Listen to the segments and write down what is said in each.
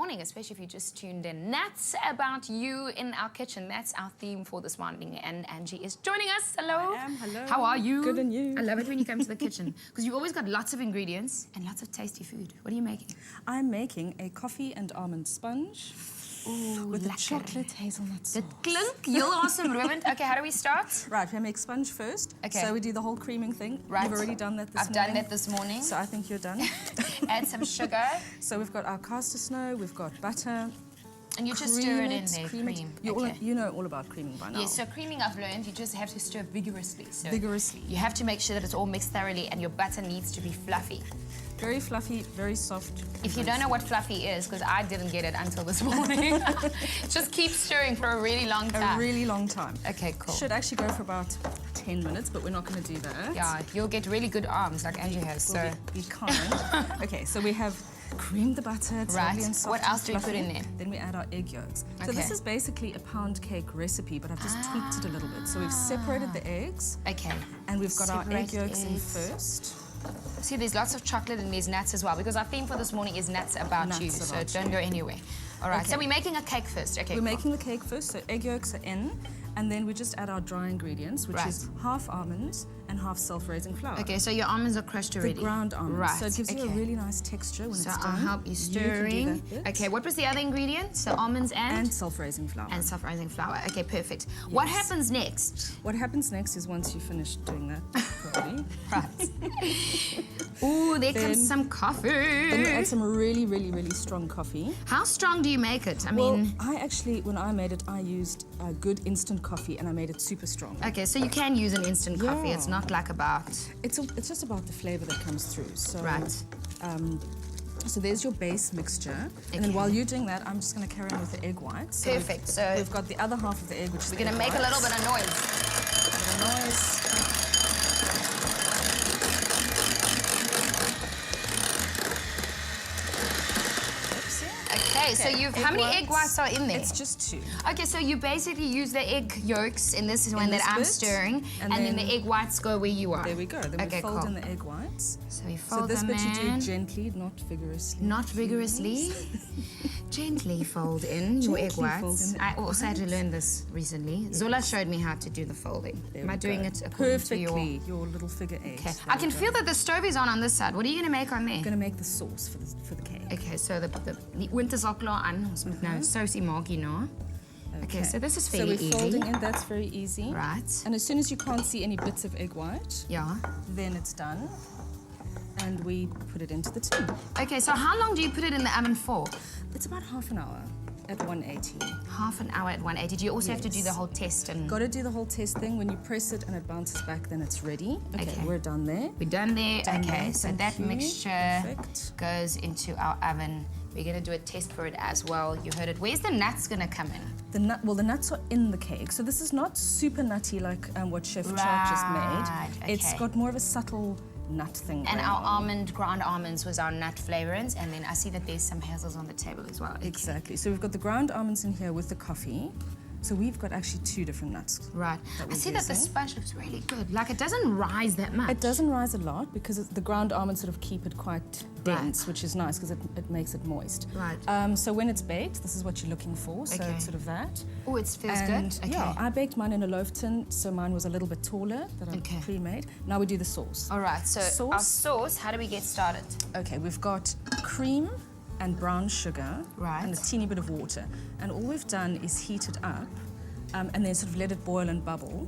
morning, especially if you just tuned in. That's about you in our kitchen. That's our theme for this morning. And Angie is joining us. Hello. I am. Hello. How are you? Good, and you? I love it when you come to the kitchen because you've always got lots of ingredients and lots of tasty food. What are you making? I'm making a coffee and almond sponge with a chocolate hazelnut sauce. Dit klink heel awesome, Ruben. Okay, how do we start? Right, we make sponge first. Okay. So we do the whole creaming thing. Right. You've already done that this I've morning. done that this morning. So I think you're done. Add some sugar. So we've got our caster snow, we've got butter. And you just stir it in there, cream. You know all about creaming by now. Yes, so creaming I've learned, you just have to stir vigorously. So vigorously. You have to make sure that it's all mixed thoroughly and your butter needs to be fluffy. Very fluffy, very soft. If you don't know what fluffy is, because I didn't get it until this morning, just keep stirring for a really long time. A really long time. Okay, cool. Should actually go for about 10 minutes, but we're not going to do that. Yeah, you'll get really good arms like Angie has. So be kind. Okay, so we have creamed the butter. It's lovely and soft. What else do we put in there? Then we add our egg yolks. Okay. So this is basically a pound cake recipe, but I've just tweaked it a little bit. So we've separated the eggs. Okay. And we've got our egg yolks in eggs. first. See, there's lots of chocolate and there's nuts as well, because our theme for this morning is nuts about you, so don't go anywhere. All right, so we're making a cake first. Okay, we're making the cake first, so egg yolks are in, and then we just add our dry ingredients, which is half almonds and half self-raising flour. Okay, so your almonds are crushed already. The ground almonds. Right. So it gives you a really nice texture when it's done. So I'll help you stirring. You can do that bit. Okay, what was the other ingredient? So almonds and self-raising flour. And self-raising flour. Okay, perfect. Yes. What happens next? What happens next is once you finish doing that properly. Right. Ooh, there comes some coffee. Then you add some really, really, really strong coffee. How strong do you make it? I actually, when I made it, I used a good instant coffee and I made it super strong. Okay, so you can use an instant coffee. It's not like about... It's just about the flavor that comes through. So, right. So there's your base mixture. And then while you're doing that, I'm just going to carry on with the egg whites. So perfect. So we've got the other half of the egg, which is we're going to make a little bit of noise. A little noise. Okay, so how many egg whites are in there? It's just 2. Okay, so you basically use the egg yolks in this one that I'm stirring, and then the egg whites go where you are. There we go. Then we fold in the egg whites. So we fold this them bit in. you do gently, not vigorously. Not vigorously. Gently fold in your egg whites. I also had to learn this recently. Yes. Zola showed me how to do the folding. Am I doing it according to your little figure 8? Okay. I can feel that the stove is on this side. What are you going to make on there? I'm going to make the sauce for the cake. Okay, so the winter's al klaar aan. Ons moet nou sousie maak hierna. Okay, so this is fairly easy. So we're folding in, that's very easy. Right. And as soon as you can't see any bits of egg white, yeah, then it's done. And we put it into the tin. Okay, so how long do you put it in the oven for? It's about half an hour at 180. Half an hour at 180. Do you also have to do the whole test? And got to do the whole test thing. When you press it and it bounces back, then it's ready. Okay, we're done there. We're done there. Okay, so that mixture goes into our oven. We're going to do a test for it as well. You heard it. Where's the nuts going to come in? The nuts are in the cake. So this is not super nutty like what Chef Choc just made. Okay. It's got more of a subtle nut thing. And our ground almonds was our nut flavorings, and then I see that there's some hazels on the table as well. Okay. Exactly. So we've got the ground almonds in here with the coffee. So we've got actually 2 different nuts. Right. I see that the sponge looks really good. Like it doesn't rise that much. It doesn't rise a lot because the ground almonds sort of keep it quite dense, which is nice because it makes it moist. Right. So when it's baked, this is what you're looking for. So it's sort of that. Oh, it feels good. Okay. Yeah, I baked mine in a loaf tin, so mine was a little bit taller that I pre-made. Now we do the sauce. All right. So our sauce, how do we get started? Okay, we've got cream and brown sugar and a teeny bit of water. And all we've done is heat it up and then sort of let it boil and bubble.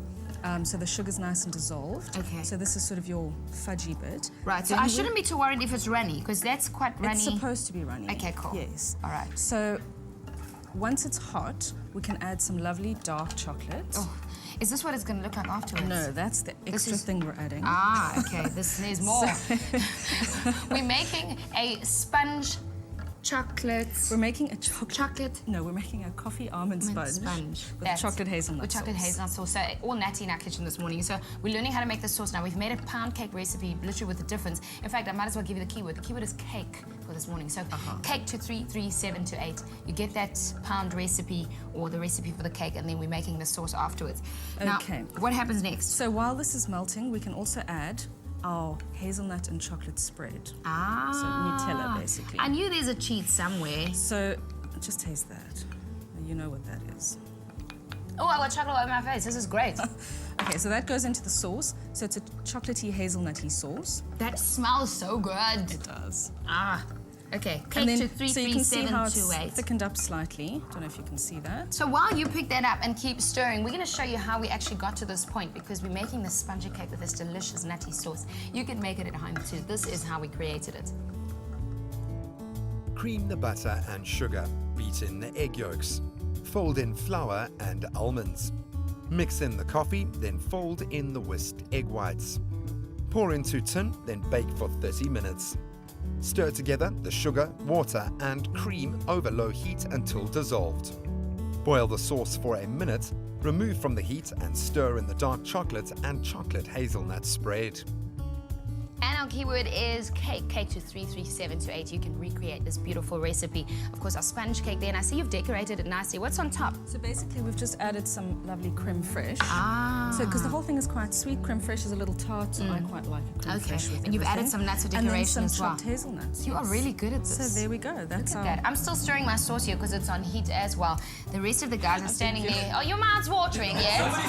So the sugar's nice and dissolved. Okay. So this is sort of your fudgy bit. Right, so I shouldn't be too worried if it's runny, because that's quite runny. It's supposed to be runny. Okay, cool. Yes. All right. So once it's hot, we can add some lovely dark chocolate. Oh, is this what it's going to look like afterwards? No, that's the extra thing we're adding. Ah, okay. There's more. We're making a sponge chocolate. We're making a chocolate. No, we're making a coffee almond sponge with chocolate hazelnut sauce. With chocolate hazelnut sauce. So all natty in our kitchen this morning. So we're learning how to make the sauce now. We've made a pound cake recipe, literally with a difference. In fact, I might as well give you the keyword. The keyword is cake for this morning. So cake to 33728. You get that pound recipe or the recipe for the cake, and then we're making the sauce afterwards. Now, what happens next? So while this is melting, we can also add our hazelnut and chocolate spread. Ah. So Nutella, basically. I knew there's a cheat somewhere. So just taste that. You know what that is. Oh, I got chocolate all over my face. This is great. Okay, so that goes into the sauce. So it's a chocolatey, hazelnutty sauce. That smells so good. It does. Ah. Okay, And cake then, to so you can see how it's 33728. thickened up slightly. Don't know if you can see that. So while you pick that up and keep stirring, we're going to show you how we actually got to this point because we're making this spongy cake with this delicious nutty sauce. You can make it at home too. This is how we created it. Cream the butter and sugar. Beat in the egg yolks. Fold in flour and almonds. Mix in the coffee, then fold in the whisked egg whites. Pour into tin, then bake for 30 minutes. Stir together the sugar, water and cream over low heat until dissolved. Boil the sauce for a minute, remove from the heat and stir in the dark chocolate and chocolate hazelnut spread. And our keyword is cake, cake to 33728. You can recreate this beautiful recipe. Of course, our sponge cake there, and I see you've decorated it nicely. What's on top? So basically, we've just added some lovely creme fraiche. Ah. So, because the whole thing is quite sweet, creme fraiche is a little tart, so I quite like a creme fraiche with And you've added everything. some nuts for And then decoration some as well. chopped hazelnuts. You are yes. really good at this. So there we go. That's Look our... at that. I'm still stirring my sauce here because it's on heat as well. The rest of the guys are standing there. Oh, your mouth's watering, yes?